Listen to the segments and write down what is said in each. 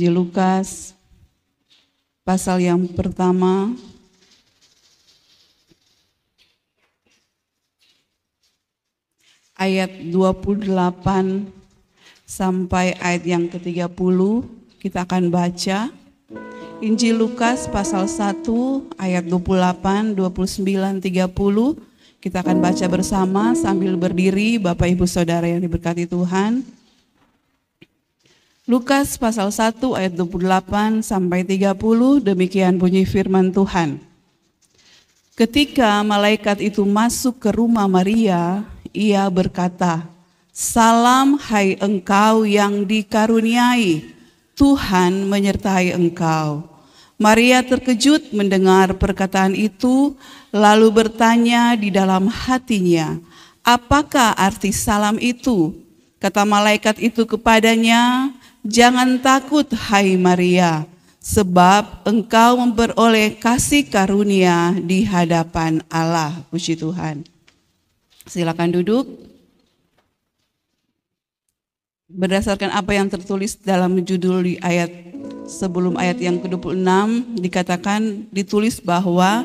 Injil Lukas pasal yang pertama ayat 28 sampai ayat yang ke-30 kita akan baca. Injil Lukas pasal 1 ayat 28, 29, 30 kita akan baca bersama sambil berdiri Bapak Ibu Saudara yang diberkati Tuhan. Lukas pasal 1 ayat 28 sampai 30, demikian bunyi firman Tuhan. Ketika malaikat itu masuk ke rumah Maria, ia berkata, "Salam hai engkau yang dikaruniai, Tuhan menyertai engkau." Maria terkejut mendengar perkataan itu, lalu bertanya di dalam hatinya, "Apakah arti salam itu?" Kata malaikat itu kepadanya, "Jangan takut hai Maria, sebab engkau memperoleh kasih karunia di hadapan Allah." Puji Tuhan. Silakan duduk. Berdasarkan apa yang tertulis dalam judul di ayat sebelum ayat yang ke-26 dikatakan ditulis bahwa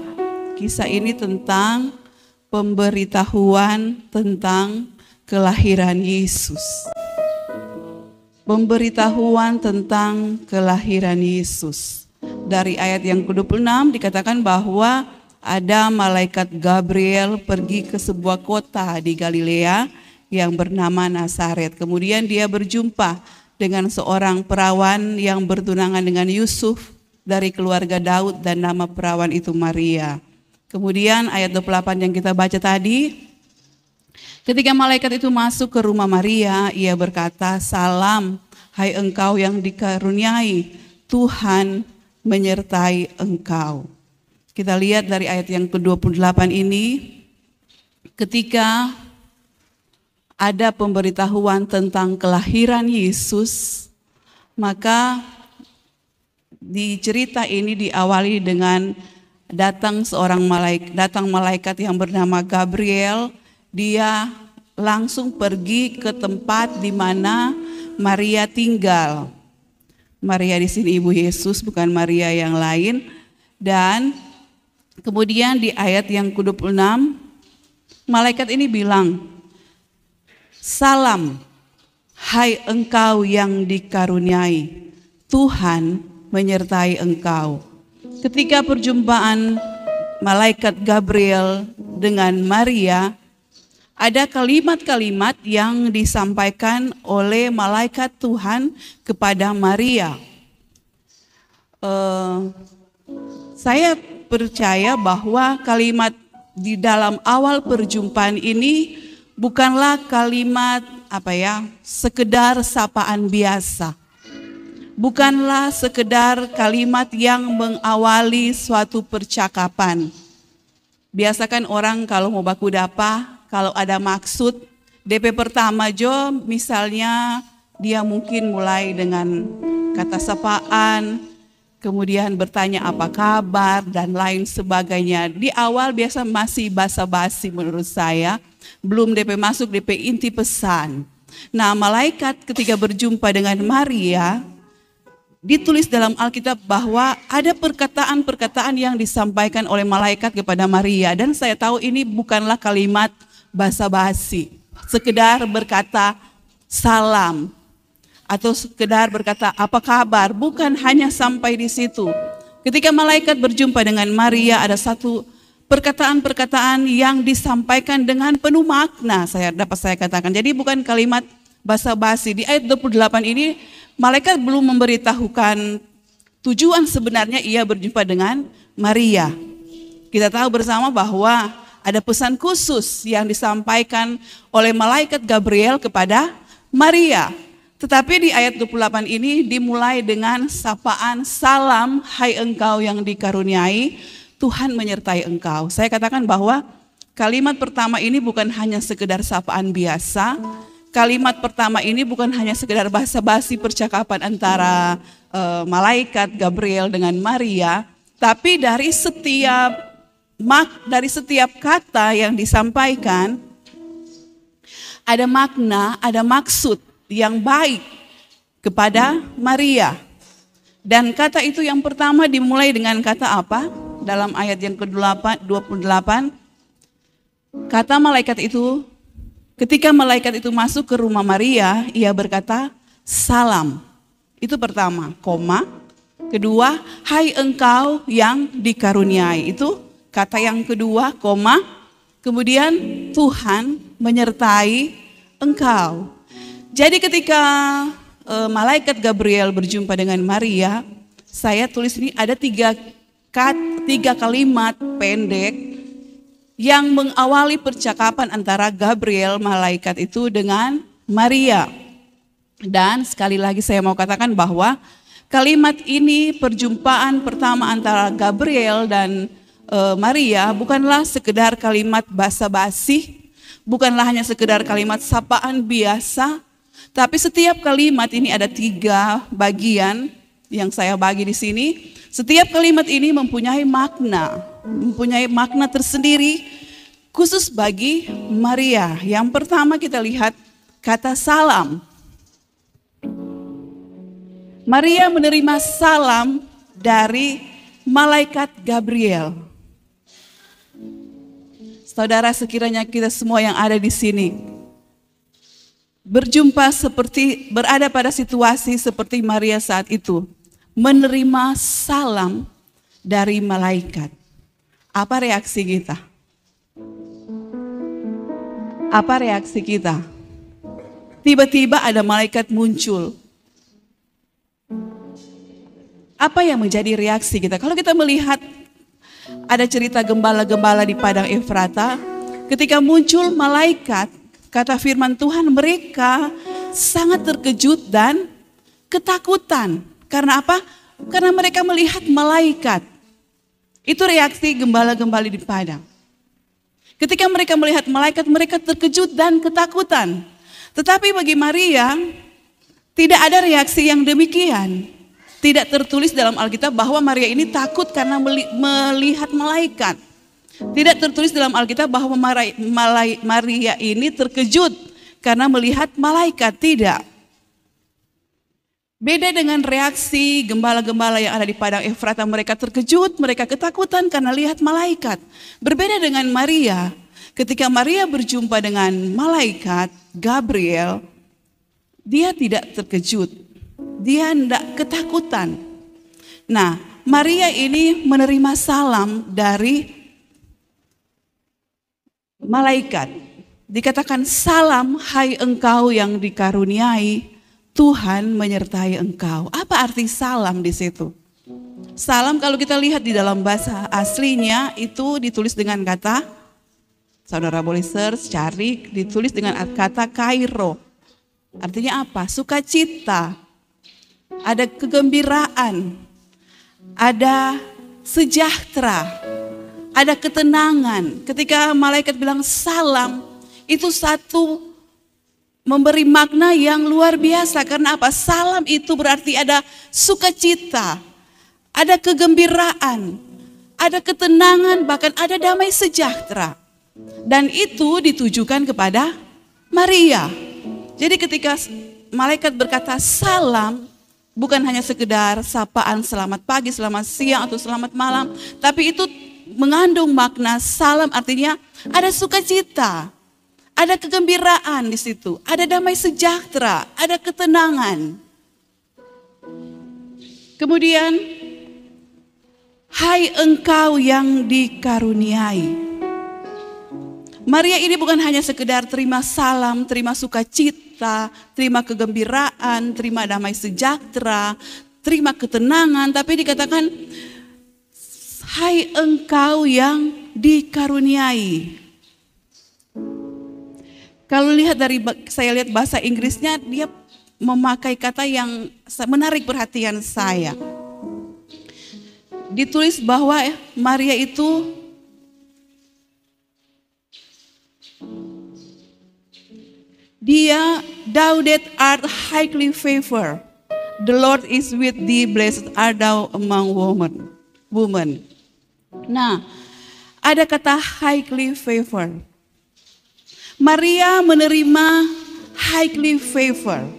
kisah ini tentang pemberitahuan tentang kelahiran Yesus. Pemberitahuan tentang kelahiran Yesus. Dari ayat yang ke-26 dikatakan bahwa ada malaikat Gabriel pergi ke sebuah kota di Galilea yang bernama Nazaret. Kemudian dia berjumpa dengan seorang perawan yang bertunangan dengan Yusuf dari keluarga Daud dan nama perawan itu Maria. Kemudian ayat 28 yang kita baca tadi, ketika malaikat itu masuk ke rumah Maria, ia berkata, "Salam, hai engkau yang dikaruniai, Tuhan menyertai engkau." Kita lihat dari ayat yang ke-28 ini, ketika ada pemberitahuan tentang kelahiran Yesus, maka di cerita ini diawali dengan datang malaikat yang bernama Gabriel. Dia langsung pergi ke tempat di mana Maria tinggal. Maria di sini ibu Yesus, bukan Maria yang lain. Dan kemudian di ayat yang ke-26, malaikat ini bilang, "Salam, hai engkau yang dikaruniai, Tuhan menyertai engkau." Ketika perjumpaan malaikat Gabriel dengan Maria, ada kalimat-kalimat yang disampaikan oleh malaikat Tuhan kepada Maria. Saya percaya bahwa kalimat di dalam awal perjumpaan ini bukanlah kalimat sekedar sapaan biasa. Bukanlah sekedar kalimat yang mengawali suatu percakapan. Biasakan orang kalau mau baku dapa, kalau ada maksud, DP pertama misalnya dia mungkin mulai dengan kata sapaan, kemudian bertanya apa kabar dan lain sebagainya. Di awal biasa masih basa-basi menurut saya, belum DP masuk DP inti pesan. Nah, malaikat ketika berjumpa dengan Maria, ditulis dalam Alkitab bahwa ada perkataan-perkataan yang disampaikan oleh malaikat kepada Maria. Dan saya tahu ini bukanlah kalimat basa-basi, sekedar berkata salam, atau sekedar berkata apa kabar, bukan hanya sampai di situ. Ketika malaikat berjumpa dengan Maria, ada satu perkataan-perkataan yang disampaikan dengan penuh makna, dapat saya katakan. Jadi bukan kalimat basa-basi. Di ayat 28 ini malaikat belum memberitahukan tujuan sebenarnya ia berjumpa dengan Maria. Kita tahu bersama bahwa ada pesan khusus yang disampaikan oleh malaikat Gabriel kepada Maria. Tetapi di ayat 28 ini dimulai dengan sapaan, "Salam, hai engkau yang dikaruniai, Tuhan menyertai engkau." Saya katakan bahwa kalimat pertama ini bukan hanya sekedar sapaan biasa. Kalimat pertama ini bukan hanya sekedar basa-basi percakapan antara malaikat Gabriel dengan Maria. Tapi dari setiap kata yang disampaikan, ada makna, ada maksud yang baik kepada Maria. Dan kata itu yang pertama dimulai dengan kata apa? Dalam ayat yang ke-28, kata malaikat itu, ketika malaikat itu masuk ke rumah Maria, ia berkata, salam. Itu pertama, koma. Kedua, hai engkau yang dikaruniai. Itu kata yang kedua, koma. Kemudian Tuhan menyertai engkau. Jadi ketika malaikat Gabriel berjumpa dengan Maria, saya tulis ini ada tiga kalimat pendek yang mengawali percakapan antara Gabriel malaikat itu dengan Maria. Dan sekali lagi saya mau katakan bahwa kalimat ini, perjumpaan pertama antara Gabriel dan Maria, bukanlah sekedar kalimat basa-basi, bukanlah hanya sekedar kalimat sapaan biasa, tapi setiap kalimat ini ada 3 bagian yang saya bagi di sini. Setiap kalimat ini mempunyai makna tersendiri khusus bagi Maria. Yang pertama kita lihat kata salam. Maria menerima salam dari malaikat Gabriel. Saudara, sekiranya kita semua yang ada di sini berada pada situasi seperti Maria saat itu, menerima salam dari malaikat. Apa reaksi kita? Apa reaksi kita? Tiba-tiba ada malaikat muncul. Apa yang menjadi reaksi kita? Kalau kita melihat ada cerita gembala-gembala di padang Efrata, ketika muncul malaikat, kata firman Tuhan, mereka sangat terkejut dan ketakutan. Karena apa? Karena mereka melihat malaikat. Itu reaksi gembala-gembala di padang. Ketika mereka melihat malaikat, mereka terkejut dan ketakutan. Tetapi bagi Maria, tidak ada reaksi yang demikian. Tidak tertulis dalam Alkitab bahwa Maria ini takut karena melihat malaikat. Tidak tertulis dalam Alkitab bahwa Maria ini terkejut karena melihat malaikat. Tidak. Beda dengan reaksi gembala-gembala yang ada di padang Efrata. Mereka terkejut, mereka ketakutan karena lihat malaikat. Berbeda dengan Maria. Ketika Maria berjumpa dengan malaikat Gabriel, dia tidak terkejut. Dia tidak ketakutan. Nah, Maria ini menerima salam dari malaikat. Dikatakan salam, hai engkau yang dikaruniai, Tuhan menyertai engkau. Apa arti salam di situ? Salam kalau kita lihat di dalam bahasa aslinya itu ditulis dengan kata, saudara boleh search, cari, ditulis dengan kata kairo. Artinya apa? Sukacita. Ada kegembiraan, ada sejahtera, ada ketenangan. Ketika malaikat bilang salam, itu satu memberi makna yang luar biasa. Karena apa? Salam itu berarti ada sukacita, ada kegembiraan, ada ketenangan, bahkan ada damai sejahtera. Dan itu ditujukan kepada Maria. Jadi ketika malaikat berkata salam, bukan hanya sekedar sapaan selamat pagi, selamat siang, atau selamat malam. Tapi itu mengandung makna salam, artinya ada sukacita, ada kegembiraan di situ, ada damai sejahtera, ada ketenangan. Kemudian, hai engkau yang dikaruniai. Maria ini bukan hanya sekedar terima salam, terima sukacita, terima kegembiraan, terima damai sejahtera, terima ketenangan, tapi dikatakan, hai engkau yang dikaruniai. Kalau saya lihat bahasa Inggrisnya, dia memakai kata yang menarik perhatian saya. Ditulis bahwa Maria itu thou that art highly favored, the Lord is with thee, blessed art thou among women. Nah, ada kata highly favored. Maria menerima highly favored.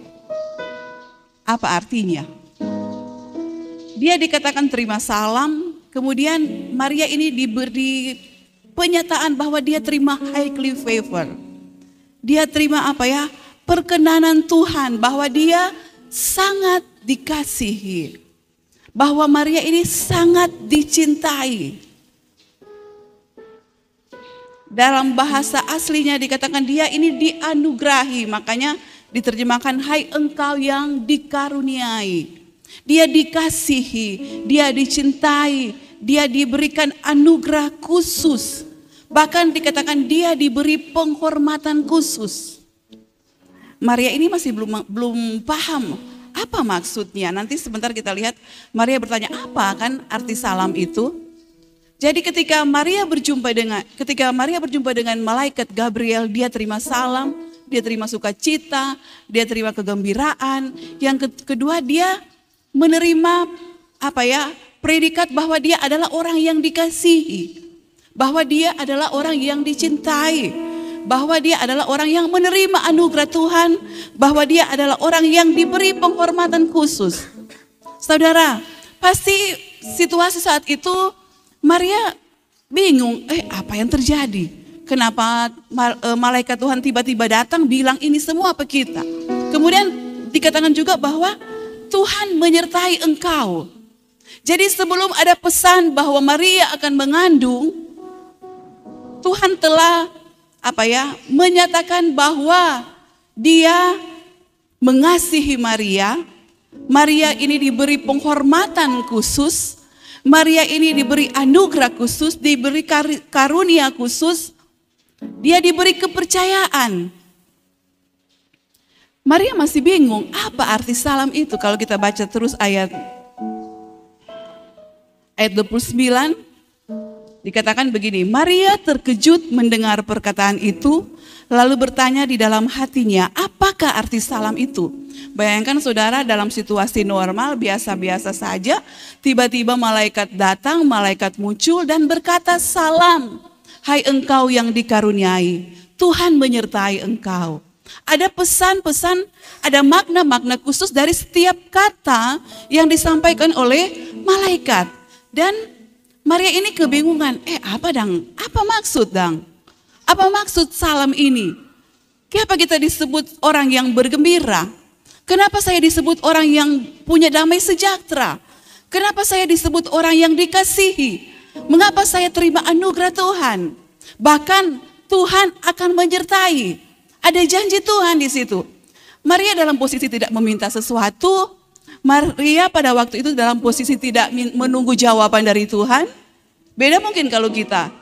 Apa artinya? dia dikatakan terima salam, kemudian Maria ini diberi penyataan bahwa dia terima highly favor. Dia terima apa ya? Perkenanan Tuhan, bahwa dia sangat dikasihi. Bahwa Maria ini sangat dicintai. Dalam bahasa aslinya dikatakan dia ini dianugerahi, makanya diterjemahkan hai engkau yang dikaruniai. Dia dikasihi, dia dicintai, dia diberikan anugerah khusus. Bahkan dikatakan dia diberi penghormatan khusus. Maria ini masih belum paham apa maksudnya. Nanti sebentar kita lihat Maria bertanya apa kan arti salam itu. Jadi ketika Maria berjumpa dengan malaikat Gabriel, dia terima salam, dia terima sukacita, dia terima kegembiraan. Yang kedua dia menerima apa ya? Predikat bahwa dia adalah orang yang dikasihi, bahwa dia adalah orang yang dicintai, bahwa dia adalah orang yang menerima anugerah Tuhan, bahwa dia adalah orang yang diberi penghormatan khusus. Saudara, pasti situasi saat itu Maria bingung, apa yang terjadi? Kenapa malaikat Tuhan tiba-tiba datang bilang ini semua apa kita? Kemudian dikatakan juga bahwa Tuhan menyertai engkau. Jadi sebelum ada pesan bahwa Maria akan mengandung, Tuhan telah menyatakan bahwa dia mengasihi Maria. Maria ini diberi penghormatan khusus. Maria ini diberi anugerah khusus, diberi karunia khusus. Dia diberi kepercayaan. Maria masih bingung apa arti salam itu. Kalau kita baca terus ayat 29. Dikatakan begini, Maria terkejut mendengar perkataan itu, lalu bertanya di dalam hatinya, apakah arti salam itu? Bayangkan saudara, dalam situasi normal, biasa-biasa saja, tiba-tiba malaikat datang, malaikat muncul dan berkata, salam, hai engkau yang dikaruniai, Tuhan menyertai engkau. Ada pesan-pesan, ada makna-makna khusus dari setiap kata yang disampaikan oleh malaikat. Dan Maria ini kebingungan, apa maksud dang? Apa maksud salam ini? Kenapa kita disebut orang yang bergembira? Kenapa saya disebut orang yang punya damai sejahtera? Kenapa saya disebut orang yang dikasihi? Mengapa saya terima anugerah Tuhan? Bahkan Tuhan akan menyertai. Ada janji Tuhan di situ. Maria dalam posisi tidak meminta sesuatu. Maria pada waktu itu dalam posisi tidak menunggu jawaban dari Tuhan. Beda mungkin kalau kita,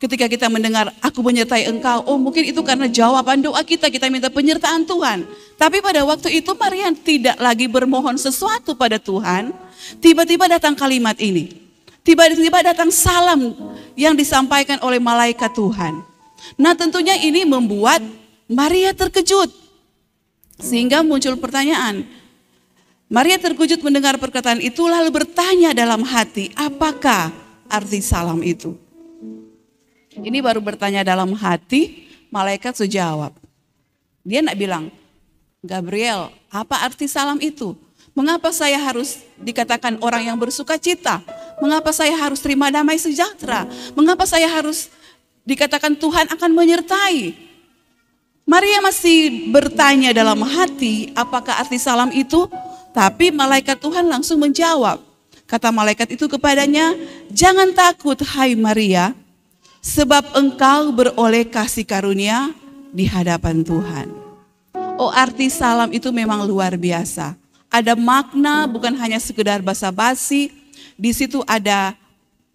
ketika kita mendengar aku menyertai engkau, mungkin itu karena jawaban doa kita minta penyertaan Tuhan. Tapi pada waktu itu Maria tidak lagi bermohon sesuatu pada Tuhan. Tiba-tiba datang kalimat ini. Tiba-tiba datang salam yang disampaikan oleh malaikat Tuhan. Nah tentunya ini membuat Maria terkejut. Sehingga muncul pertanyaan. Maria terkejut mendengar perkataan itu lalu bertanya dalam hati, apakah arti salam itu? Ini baru bertanya dalam hati, malaikat sejawab. Dia tidak bilang, Gabriel, apa arti salam itu? Mengapa saya harus dikatakan orang yang bersuka cita? Mengapa saya harus terima damai sejahtera? Mengapa saya harus dikatakan Tuhan akan menyertai? Maria masih bertanya dalam hati, apakah arti salam itu? Tapi malaikat Tuhan langsung menjawab. Kata malaikat itu kepadanya, jangan takut hai Maria, sebab engkau beroleh kasih karunia di hadapan Tuhan. Arti salam itu memang luar biasa. Ada makna, bukan hanya sekedar basa-basi. Di situ ada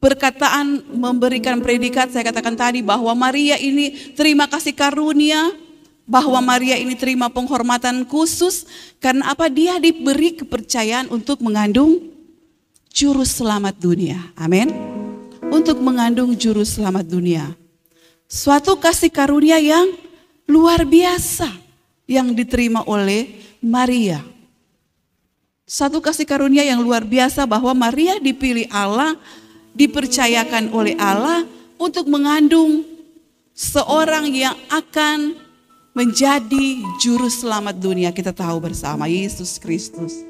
perkataan memberikan predikat, saya katakan tadi bahwa Maria ini terima kasih karunia, bahwa Maria ini terima penghormatan khusus karena apa? Dia diberi kepercayaan untuk mengandung juru selamat dunia. Amin. Untuk mengandung juru selamat dunia. Suatu kasih karunia yang luar biasa yang diterima oleh Maria. Satu kasih karunia yang luar biasa bahwa Maria dipilih Allah, dipercayakan oleh Allah untuk mengandung seorang yang akan menjadi juru selamat dunia. Kita tahu bersama Yesus Kristus.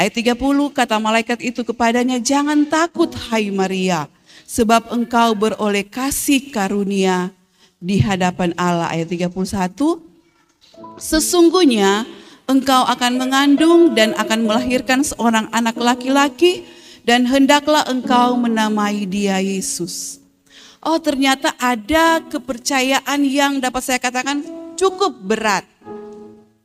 Ayat 30, kata malaikat itu kepadanya, jangan takut hai Maria, sebab engkau beroleh kasih karunia di hadapan Allah. Ayat 31, sesungguhnya engkau akan mengandung dan akan melahirkan seorang anak laki-laki, dan hendaklah engkau menamai dia Yesus. Oh, ternyata ada kepercayaan yang dapat saya katakan cukup berat,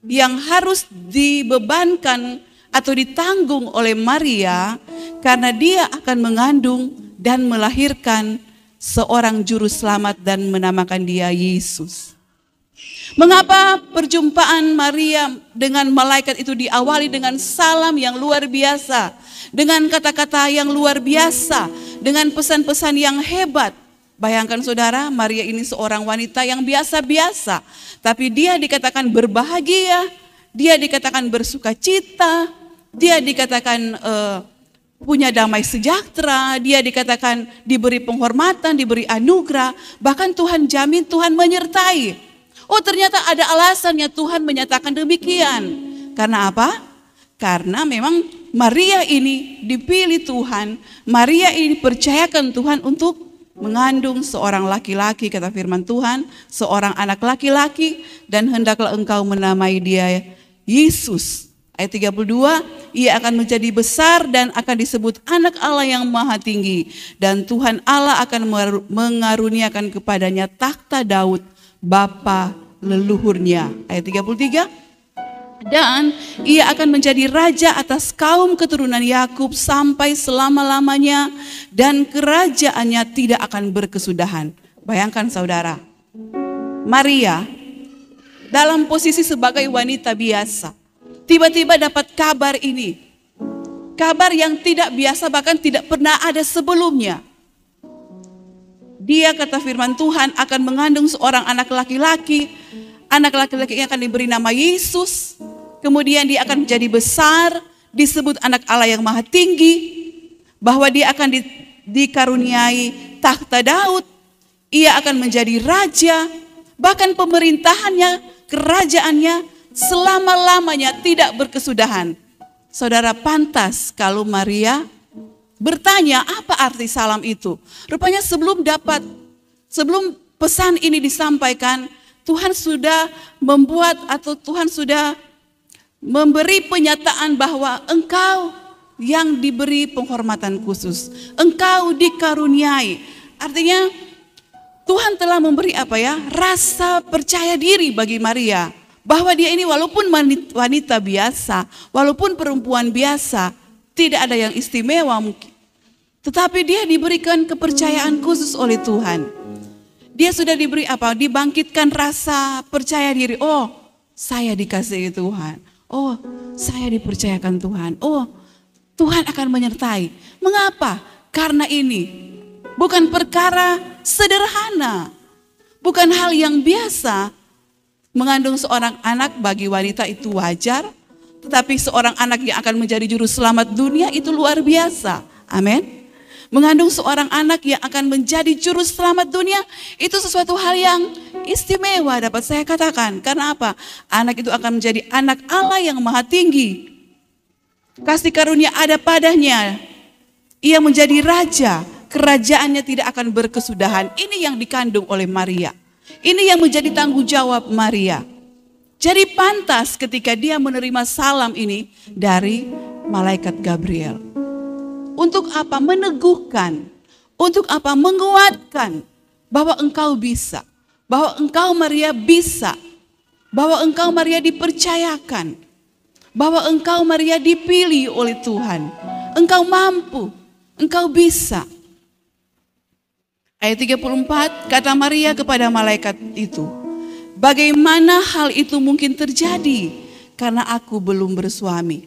yang harus dibebankan atau ditanggung oleh Maria, karena dia akan mengandung dan melahirkan seorang juru selamat dan menamakan dia Yesus. Mengapa perjumpaan Maria dengan malaikat itu diawali dengan salam yang luar biasa, dengan kata-kata yang luar biasa, dengan pesan-pesan yang hebat? Bayangkan saudara, Maria ini seorang wanita yang biasa-biasa, tapi dia dikatakan berbahagia, dia dikatakan bersukacita, dia dikatakan punya damai sejahtera, dia dikatakan diberi penghormatan, diberi anugerah, bahkan Tuhan jamin, Tuhan menyertai. Oh, ternyata ada alasannya Tuhan menyatakan demikian. Karena apa? Karena memang Maria ini dipilih Tuhan, Maria ini dipercayakan Tuhan untuk mengandung seorang laki-laki, kata firman Tuhan, seorang anak laki-laki, dan hendaklah engkau menamai dia Yesus. Ayat 32, ia akan menjadi besar dan akan disebut anak Allah yang maha tinggi, dan Tuhan Allah akan mengaruniakan kepadanya takhta Daud bapa leluhurnya. Ayat 33, dan ia akan menjadi raja atas kaum keturunan Yakub sampai selama-lamanya, dan kerajaannya tidak akan berkesudahan. Bayangkan saudara, Maria dalam posisi sebagai wanita biasa, tiba-tiba dapat kabar ini. Kabar yang tidak biasa, bahkan tidak pernah ada sebelumnya. Dia, kata firman Tuhan, akan mengandung seorang anak laki-laki. Anak laki-laki yang akan diberi nama Yesus. Kemudian dia akan menjadi besar, disebut anak Allah yang maha tinggi. Bahwa dia akan dikaruniai takhta Daud. Ia akan menjadi raja. Bahkan pemerintahannya, kerajaannya selama-lamanya tidak berkesudahan. Saudara, pantas kalau Maria bertanya apa arti salam itu. Rupanya sebelum pesan ini disampaikan, Tuhan sudah membuat atau Tuhan sudah memberi penyataan bahwa engkau yang diberi penghormatan khusus. Engkau dikaruniai. Artinya Tuhan telah memberi rasa percaya diri bagi Maria. Bahwa dia ini walaupun wanita biasa, walaupun perempuan biasa, tidak ada yang istimewa mungkin. Tetapi dia diberikan kepercayaan khusus oleh Tuhan. Dia sudah diberi dibangkitkan rasa percaya diri. Oh, saya dikasihi Tuhan. Oh, saya dipercayakan Tuhan. Oh, Tuhan akan menyertai. Mengapa? Karena ini bukan perkara sederhana. Bukan hal yang biasa. Mengandung seorang anak bagi wanita itu wajar, tetapi seorang anak yang akan menjadi juru selamat dunia itu luar biasa. Amin. Mengandung seorang anak yang akan menjadi juru selamat dunia itu sesuatu hal yang istimewa dapat saya katakan. Karena apa? Anak itu akan menjadi anak Allah yang maha tinggi. Kasih karunia ada padanya. Ia menjadi raja, kerajaannya tidak akan berkesudahan. Ini yang dikandung oleh Maria. Ini yang menjadi tanggung jawab Maria. Jadi pantas ketika dia menerima salam ini dari malaikat Gabriel. Untuk apa? Meneguhkan. Untuk apa? Menguatkan bahwa engkau bisa. Bahwa engkau Maria bisa. Bahwa engkau Maria dipercayakan. Bahwa engkau Maria dipilih oleh Tuhan. Engkau mampu. Engkau bisa. Ayat 34, kata Maria kepada malaikat itu, bagaimana hal itu mungkin terjadi karena aku belum bersuami?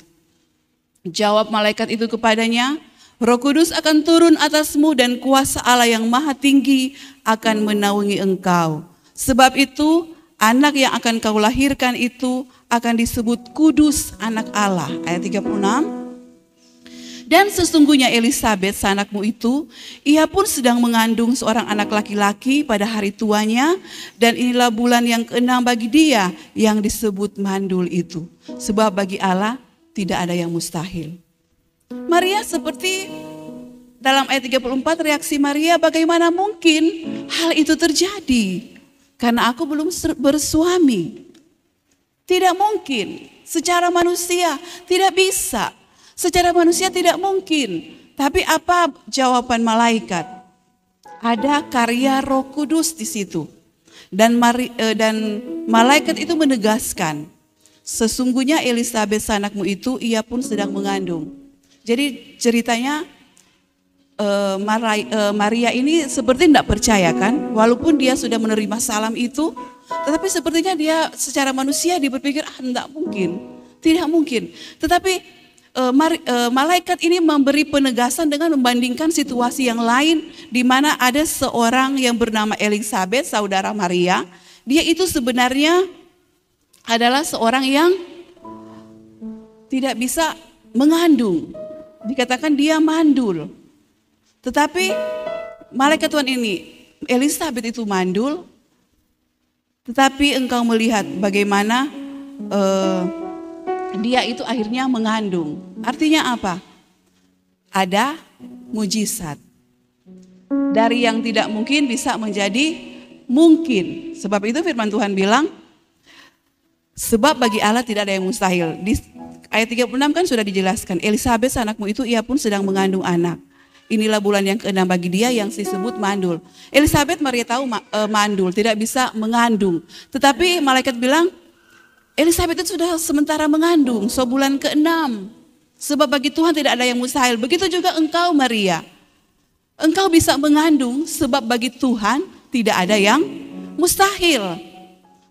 Jawab malaikat itu kepadanya, Roh Kudus akan turun atasmu dan kuasa Allah yang maha tinggi akan menaungi engkau. Sebab itu anak yang akan kau lahirkan itu akan disebut kudus anak Allah. Ayat 36. Dan sesungguhnya Elisabet, sanakmu itu, ia pun sedang mengandung seorang anak laki-laki pada hari tuanya, dan inilah bulan yang ke-6 bagi dia yang disebut mandul itu. Sebab bagi Allah tidak ada yang mustahil. Maria seperti dalam ayat 34 reaksi Maria, bagaimana mungkin hal itu terjadi? Karena aku belum bersuami. Tidak mungkin, secara manusia tidak bisa. Secara manusia tidak mungkin. Tapi apa jawaban malaikat? Ada karya Roh Kudus di situ. Dan malaikat itu menegaskan, sesungguhnya Elisabet anakmu itu ia pun sedang mengandung. Jadi ceritanya Maria ini seperti tidak percaya kan, walaupun dia sudah menerima salam itu, tetapi sepertinya dia secara manusia dia berpikir tidak mungkin, tidak mungkin. Tetapi malaikat ini memberi penegasan dengan membandingkan situasi yang lain, di mana ada seorang yang bernama Elisabet, saudara Maria. Dia itu sebenarnya adalah seorang yang tidak bisa mengandung, dikatakan dia mandul. Tetapi malaikat Tuhan ini, Elisabet itu mandul, tetapi engkau melihat bagaimana dia itu akhirnya mengandung. Artinya apa? Ada mujizat. Dari yang tidak mungkin bisa menjadi mungkin. Sebab itu firman Tuhan bilang, sebab bagi Allah tidak ada yang mustahil. Di ayat 36 kan sudah dijelaskan, Elisabet anakmu itu ia pun sedang mengandung anak. Inilah bulan yang ke-6 bagi dia yang disebut mandul. Elisabet Maria tahu mandul, tidak bisa mengandung. Tetapi malaikat bilang, Elisabet itu sudah sementara mengandung, bulan ke-6. Sebab bagi Tuhan tidak ada yang mustahil. Begitu juga engkau Maria. Engkau bisa mengandung sebab bagi Tuhan tidak ada yang mustahil.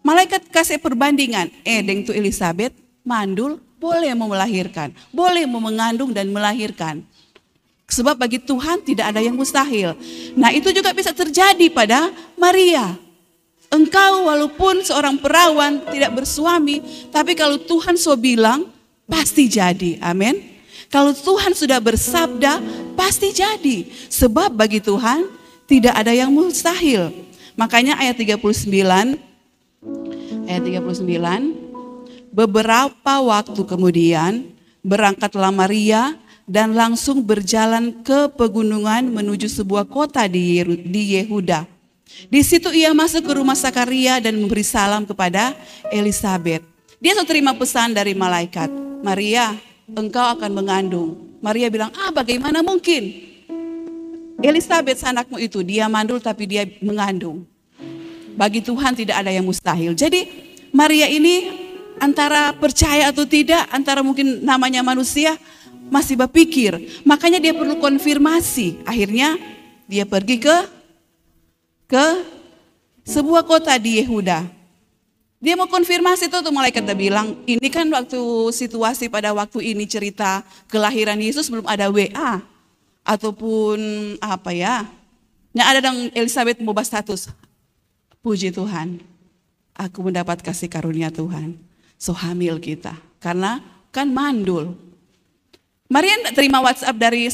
Malaikat kasih perbandingan. Deng tu Elisabet mandul boleh mau melahirkan. Boleh mau mengandung dan melahirkan. Sebab bagi Tuhan tidak ada yang mustahil. Nah itu juga bisa terjadi pada Maria. Engkau walaupun seorang perawan tidak bersuami, tapi kalau Tuhan so bilang pasti jadi. Amin. Kalau Tuhan sudah bersabda pasti jadi. Sebab bagi Tuhan tidak ada yang mustahil. Makanya ayat 39, beberapa waktu kemudian berangkatlah Maria dan langsung berjalan ke pegunungan menuju sebuah kota di Yehuda. Di situ ia masuk ke rumah Sakaria dan memberi salam kepada Elisabet. Dia sudah terima pesan dari malaikat, Maria, engkau akan mengandung. Maria bilang, bagaimana mungkin? Elisabet anakmu itu, dia mandul tapi dia mengandung. Bagi Tuhan tidak ada yang mustahil. Jadi Maria ini antara percaya atau tidak, antara mungkin namanya manusia, masih berpikir, makanya dia perlu konfirmasi. Akhirnya dia pergi ke sebuah kota di Yehuda. Dia mau konfirmasi tuh malaikat dia bilang, ini kan waktu situasi pada waktu ini cerita kelahiran Yesus belum ada WA ataupun apa ya. Yang ada dong Elisabet mengubah status. Puji Tuhan, aku mendapat kasih karunia Tuhan. So hamil kita, karena kan mandul. Maria tidak terima WhatsApp dari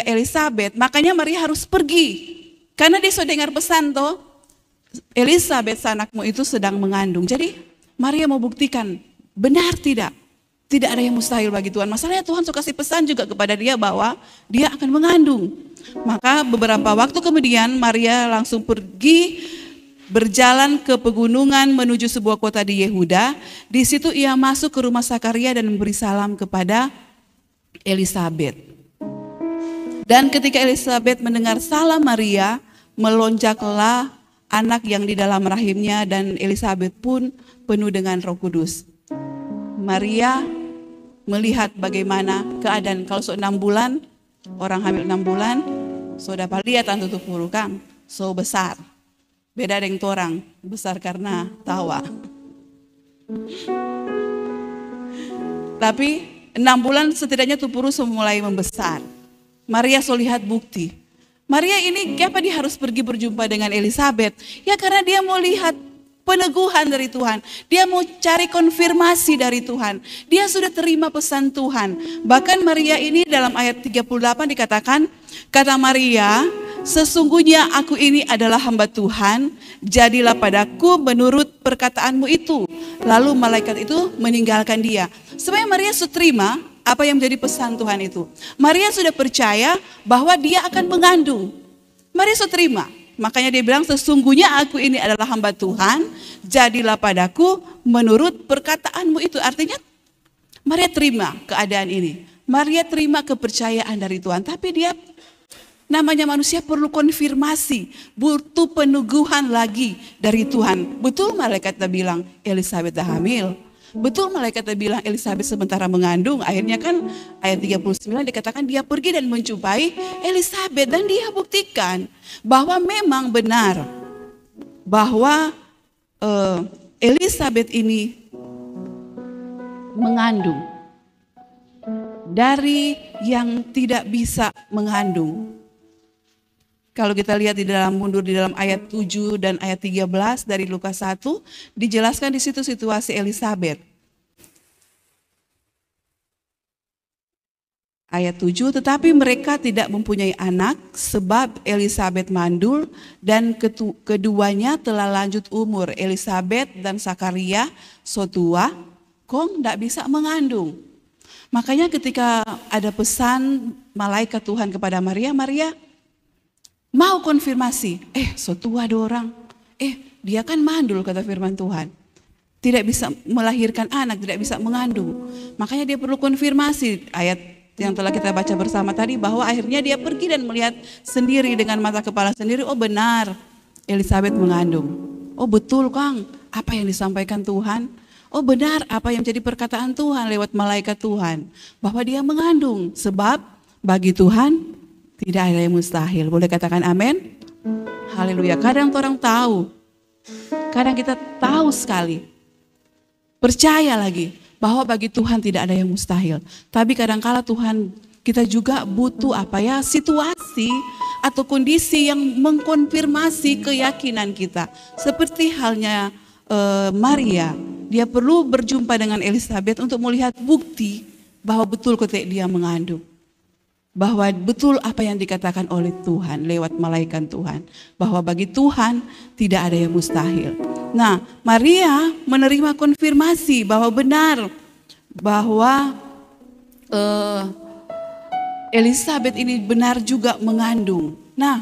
Elisabet, makanya Maria harus pergi. Karena dia sudah dengar pesan toh, Elisabet anakmu itu sedang mengandung. Jadi Maria mau buktikan, benar tidak? Tidak ada yang mustahil bagi Tuhan. Masalahnya Tuhan suka kasih pesan juga kepada dia bahwa dia akan mengandung. Maka beberapa waktu kemudian Maria langsung pergi berjalan ke pegunungan menuju sebuah kota di Yehuda. Di situ ia masuk ke rumah Sakaria dan memberi salam kepada Elisabet. Dan ketika Elisabet mendengar salam Maria, melonjaklah anak yang di dalam rahimnya dan Elisabet pun penuh dengan Roh Kudus. Maria melihat bagaimana keadaan kalau 6 bulan, orang hamil 6 bulan, so dapat lihat tutup huruf kang, so besar. Beda dengan orang, besar karena tawa. Tapi 6 bulan setidaknya tubuh mulai membesar. Maria so lihat bukti. Maria ini kenapa dia harus pergi berjumpa dengan Elisabet? Ya karena dia mau lihat peneguhan dari Tuhan. Dia mau cari konfirmasi dari Tuhan. Dia sudah terima pesan Tuhan. Bahkan Maria ini dalam ayat 38 dikatakan, kata Maria, sesungguhnya aku ini adalah hamba Tuhan, jadilah padaku menurut perkataanmu itu. Lalu malaikat itu meninggalkan dia. Sebenarnya Maria sudah terima apa yang menjadi pesan Tuhan itu. Maria sudah percaya bahwa dia akan mengandung. Maria sudah terima. Makanya dia bilang, sesungguhnya aku ini adalah hamba Tuhan, jadilah padaku menurut perkataanmu itu. Artinya Maria terima keadaan ini. Maria terima kepercayaan dari Tuhan. Tapi dia, namanya manusia perlu konfirmasi, butuh peneguhan lagi dari Tuhan. Betul malaikatnya bilang Elisabet dah hamil. Betul malaikatnya bilang Elisabet sementara mengandung. Akhirnya kan ayat 39 dikatakan dia pergi dan menjumpai Elisabet. Dan dia buktikan bahwa memang benar bahwa Elisabet ini mengandung dari yang tidak bisa mengandung. Kalau kita lihat di dalam mundur di dalam ayat 7 dan ayat 13 dari Lukas 1, dijelaskan di situ situasi Elisabet. Ayat 7, tetapi mereka tidak mempunyai anak sebab Elisabet mandul dan keduanya telah lanjut umur. Elisabet dan Sakaria so tua, kok tidak bisa mengandung. Makanya ketika ada pesan malaikat Tuhan kepada Maria, Maria mau konfirmasi, so tua dorang, dia kan mandul kata firman Tuhan. Tidak bisa melahirkan anak, tidak bisa mengandung. Makanya dia perlu konfirmasi ayat yang telah kita baca bersama tadi, bahwa akhirnya dia pergi dan melihat sendiri dengan mata kepala sendiri, oh benar Elisabet mengandung. Oh betul Kang, apa yang disampaikan Tuhan. Oh benar apa yang jadi perkataan Tuhan lewat malaikat Tuhan, bahwa dia mengandung. Sebab bagi Tuhan tidak ada yang mustahil. Boleh katakan amin? Haleluya. Kadang orang tahu, kadang kita tahu sekali, percaya lagi bahwa bagi Tuhan tidak ada yang mustahil. Tapi kadangkala Tuhan, kita juga butuh situasi atau kondisi yang mengkonfirmasi keyakinan kita. Seperti halnya Maria, dia perlu berjumpa dengan Elisabet untuk melihat bukti bahwa betul ketika dia mengandung. Bahwa betul apa yang dikatakan oleh Tuhan lewat malaikat Tuhan, bahwa bagi Tuhan tidak ada yang mustahil. Nah, Maria menerima konfirmasi bahwa benar bahwa Elisabet ini benar juga mengandung. Nah,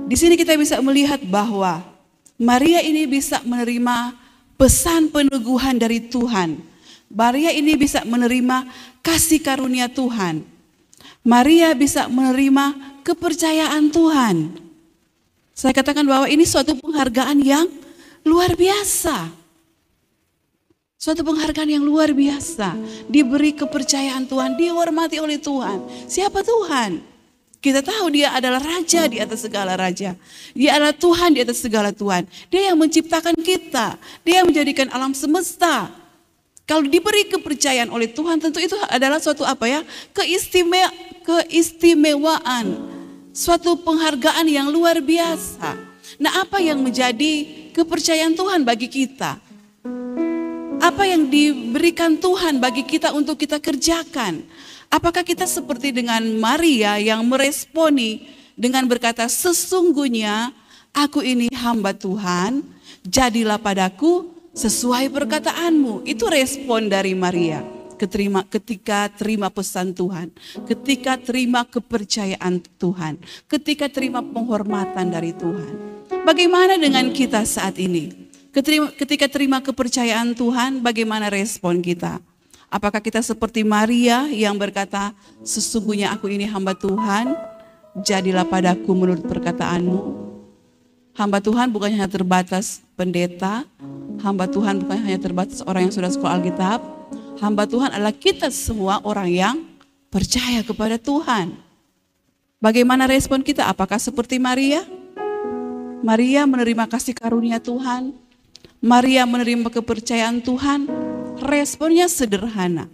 di sini kita bisa melihat bahwa Maria ini bisa menerima pesan peneguhan dari Tuhan. Maria ini bisa menerima kasih karunia Tuhan. Maria bisa menerima kepercayaan Tuhan. Saya katakan bahwa ini suatu penghargaan yang luar biasa. Suatu penghargaan yang luar biasa. Diberi kepercayaan Tuhan, dihormati oleh Tuhan. Siapa Tuhan? Kita tahu dia adalah raja di atas segala raja. Dia adalah Tuhan di atas segala Tuhan. Dia yang menciptakan kita. Dia yang menjadikan alam semesta. Kalau diberi kepercayaan oleh Tuhan, tentu itu adalah suatu keistimewaan. Suatu penghargaan yang luar biasa. Nah, apa yang menjadi kepercayaan Tuhan bagi kita? Apa yang diberikan Tuhan bagi kita untuk kita kerjakan? Apakah kita seperti dengan Maria yang meresponi dengan berkata, sesungguhnya aku ini hamba Tuhan, jadilah padaku sesuai perkataanmu. Itu respon dari Maria ketika terima pesan Tuhan, ketika terima kepercayaan Tuhan, ketika terima penghormatan dari Tuhan. Bagaimana dengan kita saat ini? Ketika terima kepercayaan Tuhan, bagaimana respon kita? Apakah kita seperti Maria yang berkata, sesungguhnya aku ini hamba Tuhan, jadilah padaku menurut perkataanmu. Hamba Tuhan bukan hanya terbatas pendeta, hamba Tuhan bukan hanya terbatas orang yang sudah sekolah Alkitab. Hamba Tuhan adalah kita semua orang yang percaya kepada Tuhan. Bagaimana respon kita? Apakah seperti Maria? Maria menerima kasih karunia Tuhan. Maria menerima kepercayaan Tuhan. Responnya sederhana.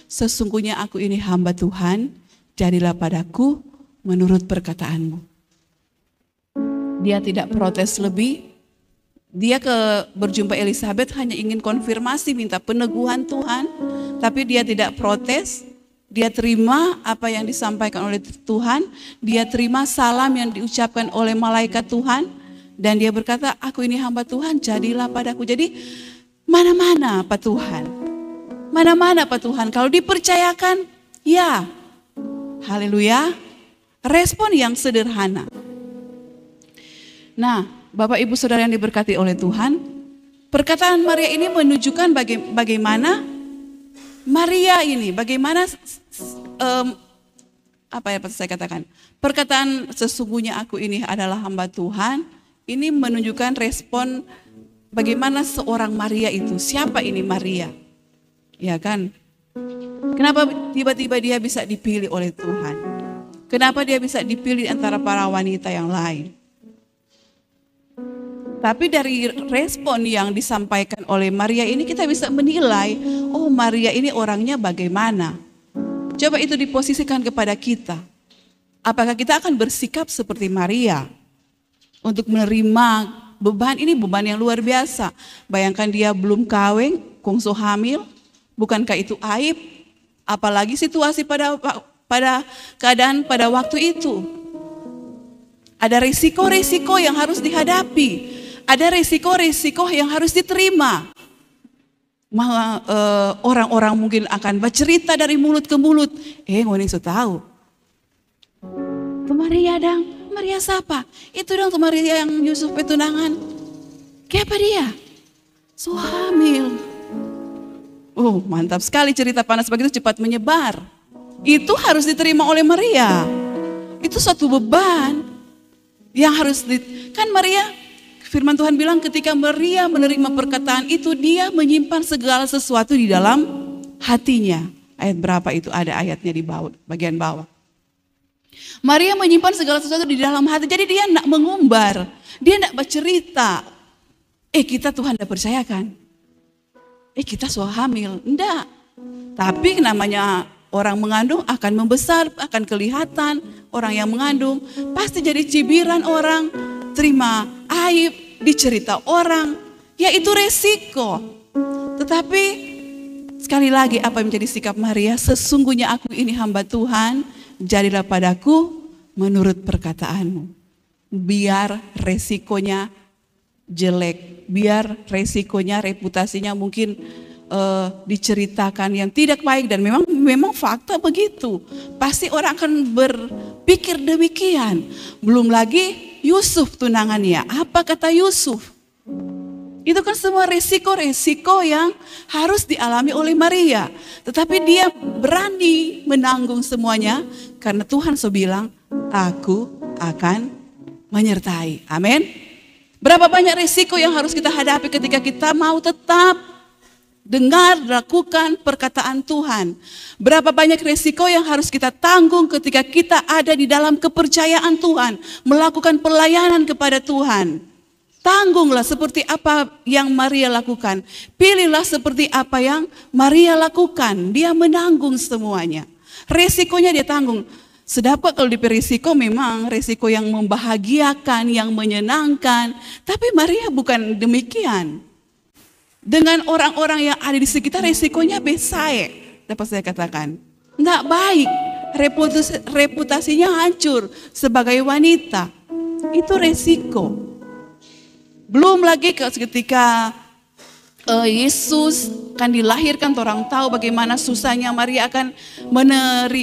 Sesungguhnya aku ini hamba Tuhan, jadilah padaku menurut perkataanmu. Dia tidak protes lebih. Dia berjumpa Elisabet hanya ingin konfirmasi, minta peneguhan Tuhan. Tapi dia tidak protes. Dia terima apa yang disampaikan oleh Tuhan. Dia terima salam yang diucapkan oleh malaikat Tuhan. Dan dia berkata, aku ini hamba Tuhan, jadilah padaku. Jadi mana-mana Pak Tuhan. Mana-mana Pak Tuhan, kalau dipercayakan, ya. Haleluya. Respon yang sederhana. Nah, Bapak Ibu Saudara yang diberkati oleh Tuhan, perkataan Maria ini menunjukkan bagaimana Maria ini, bagaimana apa ya saya katakan, perkataan sesungguhnya aku ini adalah hamba Tuhan, ini menunjukkan respon bagaimana seorang Maria itu, siapa ini Maria, ya kan? Kenapa tiba-tiba dia bisa dipilih oleh Tuhan? Kenapa dia bisa dipilih antara para wanita yang lain? Tapi dari respon yang disampaikan oleh Maria ini kita bisa menilai, oh Maria ini orangnya bagaimana. Coba itu diposisikan kepada kita. Apakah kita akan bersikap seperti Maria untuk menerima beban ini, beban yang luar biasa. Bayangkan dia belum kawin, kungsu hamil, bukankah itu aib? Apalagi situasi pada keadaan pada waktu itu. Ada risiko-risiko yang harus dihadapi. Ada risiko-risiko yang harus diterima. Orang-orang mungkin akan bercerita dari mulut ke mulut. Ngoni so tahu. Itu Maria dang, Maria siapa? Itu dong tuh Maria yang Yusuf petunangan. Kayak apa dia? So hamil. Oh mantap sekali, cerita panas begitu cepat menyebar. Itu harus diterima oleh Maria. Itu suatu beban yang harus kan Maria, firman Tuhan bilang ketika Maria menerima perkataan itu, dia menyimpan segala sesuatu di dalam hatinya. Ayat berapa itu, ada ayatnya di bawah, bagian bawah. Maria menyimpan segala sesuatu di dalam hati, jadi dia tidak mengumbar, dia tidak bercerita. Kita Tuhan tidak percayakan. Kita suah hamil, enggak. Tapi namanya orang mengandung akan membesar, akan kelihatan. Orang yang mengandung pasti jadi cibiran orang, terima aib, dicerita orang. Ya itu resiko. Tetapi sekali lagi apa yang menjadi sikap Maria? Sesungguhnya aku ini hamba Tuhan, jadilah padaku menurut perkataanmu. Biar resikonya jelek, biar resikonya, reputasinya mungkin diceritakan yang tidak baik, dan memang fakta begitu. Pasti orang akan berpikir demikian. Belum lagi Yusuf tunangannya. Apa kata Yusuf? Itu kan semua resiko-resiko yang harus dialami oleh Maria. Tetapi dia berani menanggung semuanya karena Tuhan so bilang, aku akan menyertai. Amin. Berapa banyak resiko yang harus kita hadapi ketika kita mau tetap dengar, lakukan perkataan Tuhan. Berapa banyak resiko yang harus kita tanggung ketika kita ada di dalam kepercayaan Tuhan, melakukan pelayanan kepada Tuhan. Tanggunglah seperti apa yang Maria lakukan. Pilihlah seperti apa yang Maria lakukan. Dia menanggung semuanya. Resikonya dia tanggung. Sedap kok kalau diberi risiko, memang risiko yang membahagiakan, yang menyenangkan. Tapi Maria bukan demikian. Dengan orang-orang yang ada di sekitar risikonya besae, dapat saya katakan. Nggak baik, reputasinya hancur sebagai wanita. Itu resiko. Belum lagi ketika Yesus akan dilahirkan, orang tahu bagaimana susahnya Maria akan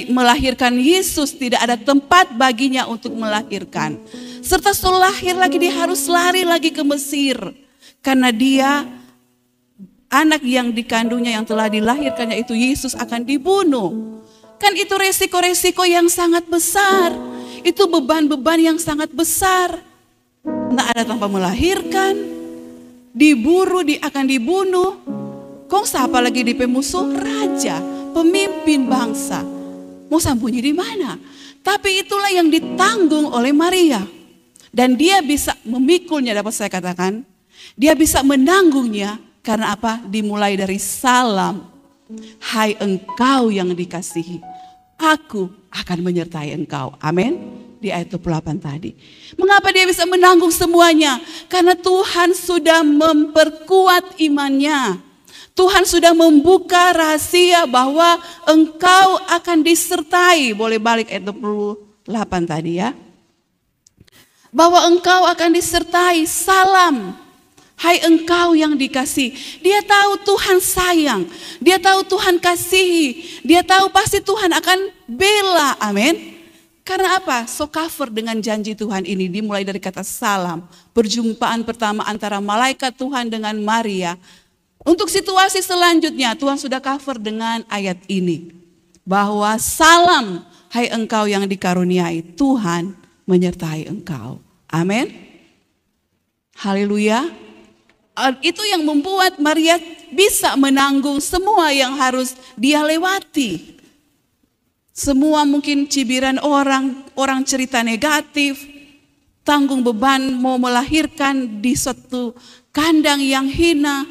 melahirkan Yesus. Tidak ada tempat baginya untuk melahirkan. Serta setelah lahir lagi dia harus lari lagi ke Mesir. Karena dia, anak yang dikandungnya yang telah dilahirkannya itu Yesus akan dibunuh. Kan itu resiko-resiko yang sangat besar. Itu beban-beban yang sangat besar. Nggak ada tanpa melahirkan, diburu, akan dibunuh. Kong siapa lagi di pemusuh? Raja, pemimpin bangsa. Mau sembunyi di mana? Tapi itulah yang ditanggung oleh Maria. Dan dia bisa memikulnya, dapat saya katakan. Dia bisa menanggungnya karena apa? Dimulai dari salam. Hai engkau yang dikasihi, aku akan menyertai engkau. Amin. Di ayat 28 tadi. Mengapa dia bisa menanggung semuanya? Karena Tuhan sudah memperkuat imannya. Tuhan sudah membuka rahasia bahwa engkau akan disertai. Boleh balik ayat 28 tadi ya. Bahwa engkau akan disertai. Salam. Hai engkau yang dikasihi. Dia tahu Tuhan sayang. Dia tahu Tuhan kasihi. Dia tahu pasti Tuhan akan bela. Amin. Karena apa? So cover dengan janji Tuhan ini. Dimulai dari kata salam. Perjumpaan pertama antara malaikat Tuhan dengan Maria. Untuk situasi selanjutnya Tuhan sudah cover dengan ayat ini. Bahwa salam, hai engkau yang dikaruniai, Tuhan menyertai engkau. Amin. Haleluya. Itu yang membuat Maria bisa menanggung semua yang harus dia lewati. Semua mungkin cibiran orang cerita negatif, tanggung beban mau melahirkan di suatu kandang yang hina,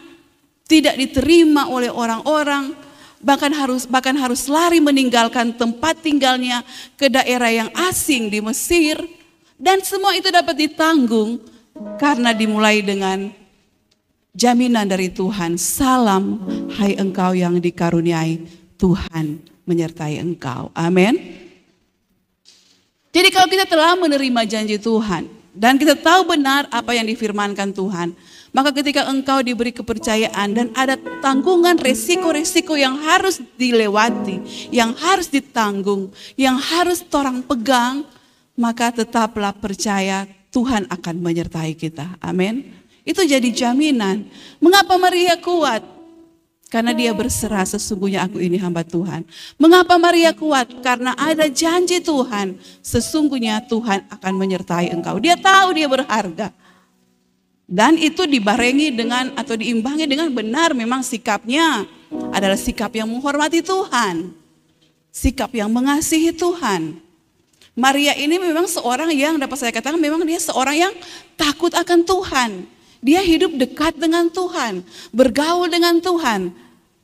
tidak diterima oleh orang-orang, bahkan harus lari meninggalkan tempat tinggalnya ke daerah yang asing di Mesir, dan semua itu dapat ditanggung karena dimulai dengan jaminan dari Tuhan, salam hai engkau yang dikaruniai, Tuhan menyertai engkau. Amin. Jadi kalau kita telah menerima janji Tuhan dan kita tahu benar apa yang difirmankan Tuhan, maka ketika engkau diberi kepercayaan dan ada tanggungan resiko-resiko yang harus dilewati, yang harus ditanggung, yang harus orang pegang, maka tetaplah percaya Tuhan akan menyertai kita. Amin. Itu jadi jaminan. Mengapa Maria kuat? Karena dia berserah, sesungguhnya aku ini hamba Tuhan. Mengapa Maria kuat? Karena ada janji Tuhan, sesungguhnya Tuhan akan menyertai engkau. Dia tahu dia berharga. Dan itu dibarengi dengan atau diimbangi dengan benar, memang sikapnya adalah sikap yang menghormati Tuhan. Sikap yang mengasihi Tuhan. Maria ini memang seorang yang dapat saya katakan memang dia seorang yang takut akan Tuhan. Dia hidup dekat dengan Tuhan, bergaul dengan Tuhan.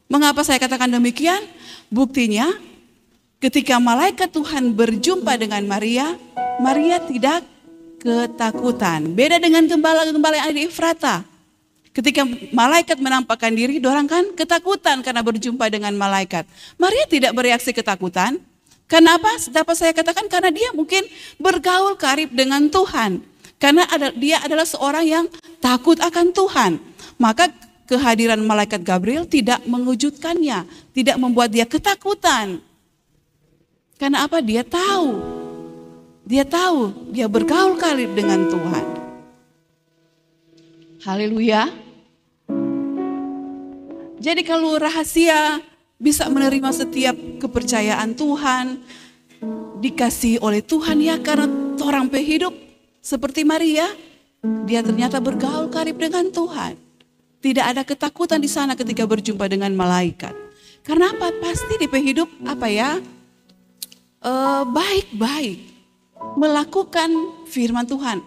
Mengapa saya katakan demikian? Buktinya ketika malaikat Tuhan berjumpa dengan Maria, Maria tidak ketakutan. Beda dengan gembala-gembala yang ada di Efrata. Ketika malaikat menampakkan diri, dorang kan ketakutan karena berjumpa dengan malaikat. Maria tidak bereaksi ketakutan. Kenapa? Dapat saya katakan karena dia mungkin bergaul karib dengan Tuhan. Karena dia adalah seorang yang takut akan Tuhan. Maka kehadiran malaikat Gabriel tidak mengejutkannya. Tidak membuat dia ketakutan. Karena apa? Dia tahu. Dia bergaul karib dengan Tuhan. Haleluya. Jadi kalau rahasia bisa menerima setiap kepercayaan Tuhan, dikasihi oleh Tuhan ya karena orang hidup seperti Maria, dia ternyata bergaul karib dengan Tuhan. Tidak ada ketakutan di sana ketika berjumpa dengan malaikat. Karena apa? Pasti di hidup baik-baik, melakukan firman Tuhan.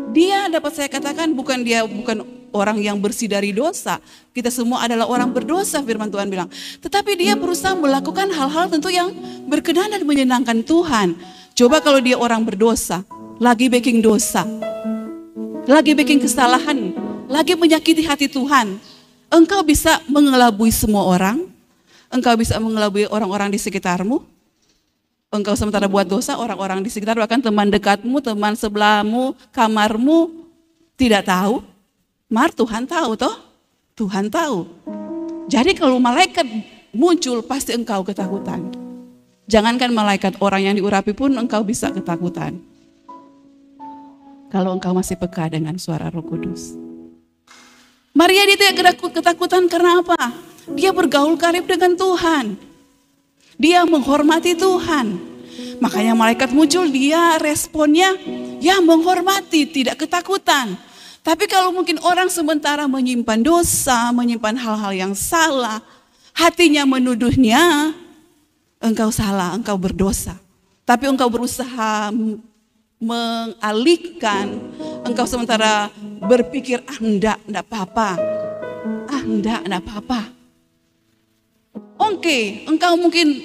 Dia dapat saya katakan bukan orang yang bersih dari dosa. Kita semua adalah orang berdosa, firman Tuhan bilang. Tetapi dia berusaha melakukan hal-hal tentu yang berkenan dan menyenangkan Tuhan. Coba kalau dia orang berdosa, lagi bikin dosa, lagi bikin kesalahan, lagi menyakiti hati Tuhan. Engkau bisa mengelabui semua orang. Engkau bisa mengelabui orang-orang di sekitarmu. Engkau sementara buat dosa, orang-orang di sekitar, bahkan teman dekatmu, teman sebelahmu, kamarmu tidak tahu. Tuhan tahu toh? Tuhan tahu. Jadi kalau malaikat muncul pasti engkau ketakutan. Jangankan malaikat, orang yang diurapi pun engkau bisa ketakutan. Kalau engkau masih peka dengan suara Roh Kudus. Maria dia tidak ketakutan karena apa? Dia bergaul karib dengan Tuhan. Dia menghormati Tuhan. Makanya malaikat muncul, dia responnya ya menghormati, tidak ketakutan. Tapi kalau mungkin orang sementara menyimpan dosa, menyimpan hal-hal yang salah, hatinya menuduhnya, engkau salah, engkau berdosa. Tapi engkau berusaha mengalihkan, engkau sementara berpikir, enggak apa-apa. Enggak apa-apa. Oke, engkau mungkin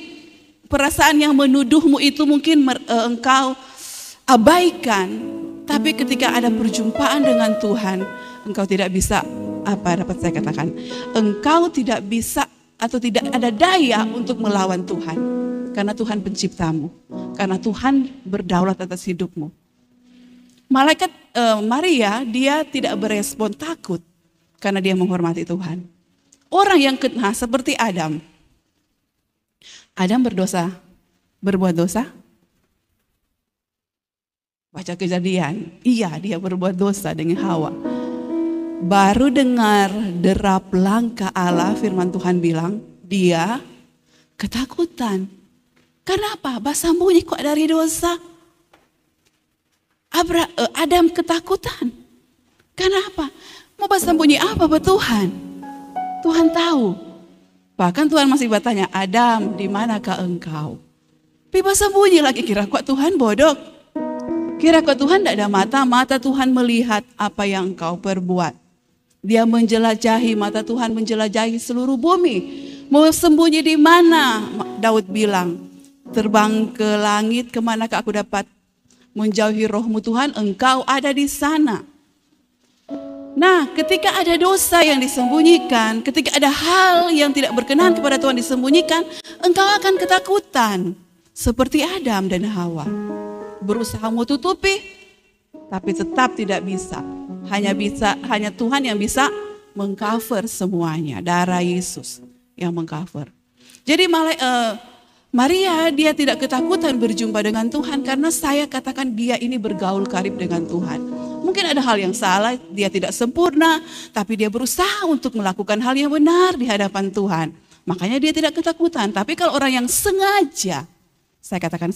perasaan yang menuduhmu itu mungkin engkau abaikan. Tapi ketika ada perjumpaan dengan Tuhan, engkau tidak bisa, dapat saya katakan, engkau tidak bisa atau tidak ada daya untuk melawan Tuhan. Karena Tuhan penciptamu, karena Tuhan berdaulat atas hidupmu. malaikat Maria dia tidak berespon takut karena dia menghormati Tuhan. Orang yang kena seperti Adam. Adam berbuat dosa. Baca Kejadian, iya dia berbuat dosa dengan Hawa. Baru dengar derap langkah Allah, firman Tuhan bilang, dia ketakutan. Kenapa? Bersembunyi kok dari dosa. Adam ketakutan. Kenapa? Mau bersembunyi apa buat Tuhan? Tuhan tahu. Bahkan Tuhan masih bertanya, Adam, di manakah engkau? Tapi bersembunyi lagi, kira kok Tuhan bodoh? Kira kok Tuhan tidak ada mata Tuhan melihat apa yang engkau perbuat. Dia menjelajahi, mata Tuhan menjelajahi seluruh bumi. Mau sembunyi di mana? Daud bilang, terbang ke langit, kemanakah aku dapat menjauhi rohmu Tuhan? Engkau ada di sana. Nah, ketika ada dosa yang disembunyikan, ketika ada hal yang tidak berkenan kepada Tuhan disembunyikan, engkau akan ketakutan. Seperti Adam dan Hawa. Berusaha menutupi, tapi tetap tidak bisa. Hanya Tuhan yang bisa mengcover semuanya. Darah Yesus yang mengcover. Jadi Maria dia tidak ketakutan berjumpa dengan Tuhan karena saya katakan dia ini bergaul karib dengan Tuhan. Mungkin ada hal yang salah, dia tidak sempurna, tapi dia berusaha untuk melakukan hal yang benar di hadapan Tuhan. Makanya dia tidak ketakutan. Tapi kalau orang yang sengaja, saya katakan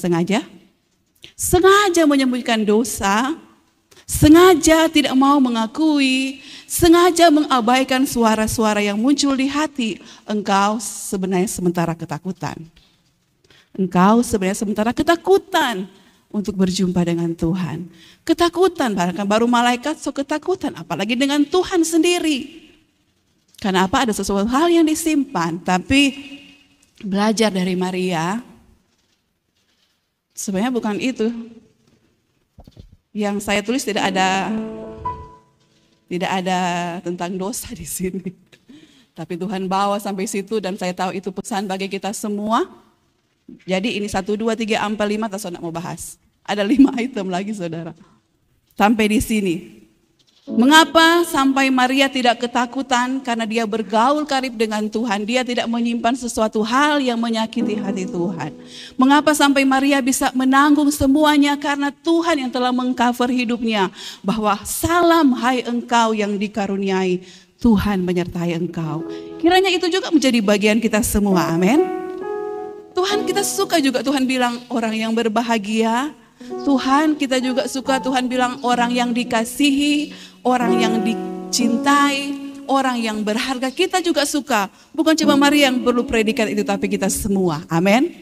sengaja menyembunyikan dosa, sengaja tidak mau mengakui, sengaja mengabaikan suara-suara yang muncul di hati, engkau sebenarnya sementara ketakutan. Engkau sebenarnya sementara ketakutan untuk berjumpa dengan Tuhan. Ketakutan, bahkan baru malaikat ketakutan, apalagi dengan Tuhan sendiri. Karena apa? Ada sesuatu hal yang disimpan, tapi belajar dari Maria, sebenarnya bukan itu. Yang saya tulis tidak ada tentang dosa di sini. Tapi Tuhan bawa sampai situ dan saya tahu itu pesan bagi kita semua. Jadi ini 1, 2, 3, 4, 5, tak saudara mau bahas. Ada 5 item lagi saudara. Sampai di sini. Mengapa sampai Maria tidak ketakutan? Karena dia bergaul karib dengan Tuhan. Dia tidak menyimpan sesuatu hal yang menyakiti hati Tuhan. Mengapa sampai Maria bisa menanggung semuanya? Karena Tuhan yang telah mengcover hidupnya. Bahwa salam hai engkau yang dikaruniai, Tuhan menyertai engkau. Kiranya itu juga menjadi bagian kita semua, amin. Tuhan kita suka juga, Tuhan bilang orang yang berbahagia. Tuhan kita juga suka, Tuhan bilang orang yang dikasihi, orang yang dicintai, orang yang berharga. Kita juga suka, bukan cuma Maria yang perlu predikat itu, tapi kita semua, amin.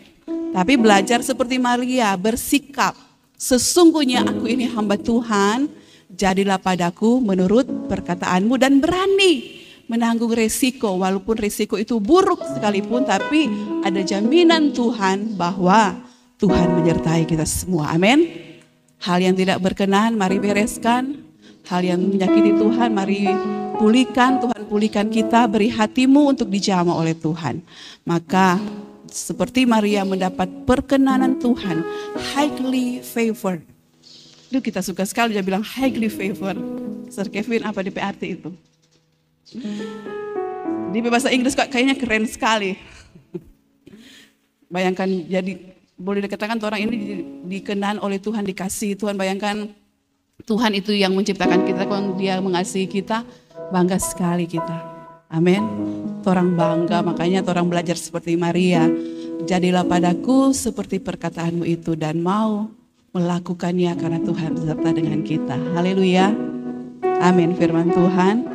Tapi belajar seperti Maria, bersikap, sesungguhnya aku ini hamba Tuhan, jadilah padaku menurut perkataanmu, dan berani menanggung resiko, walaupun resiko itu buruk sekalipun, tapi ada jaminan Tuhan bahwa Tuhan menyertai kita semua, amin. Hal yang tidak berkenan, mari bereskan. Hal yang menyakiti Tuhan, mari pulihkan. Tuhan pulihkan kita, beri hatimu untuk dijamah oleh Tuhan. Maka seperti Maria mendapat perkenanan Tuhan, highly favored. Itu kita suka sekali dia bilang highly favored. Sir Kevin, apa di PRT itu? Di bahasa Inggris kok kayaknya keren sekali. Bayangkan jadi boleh dikatakan orang ini dikenan oleh Tuhan, dikasih Tuhan. Bayangkan Tuhan itu yang menciptakan kita, kalau dia mengasihi kita, bangga sekali kita. Amin. Orang bangga, makanya orang belajar seperti Maria. Jadilah padaku seperti perkataanmu itu dan mau melakukannya karena Tuhan beserta dengan kita. Haleluya. Amin. Firman Tuhan.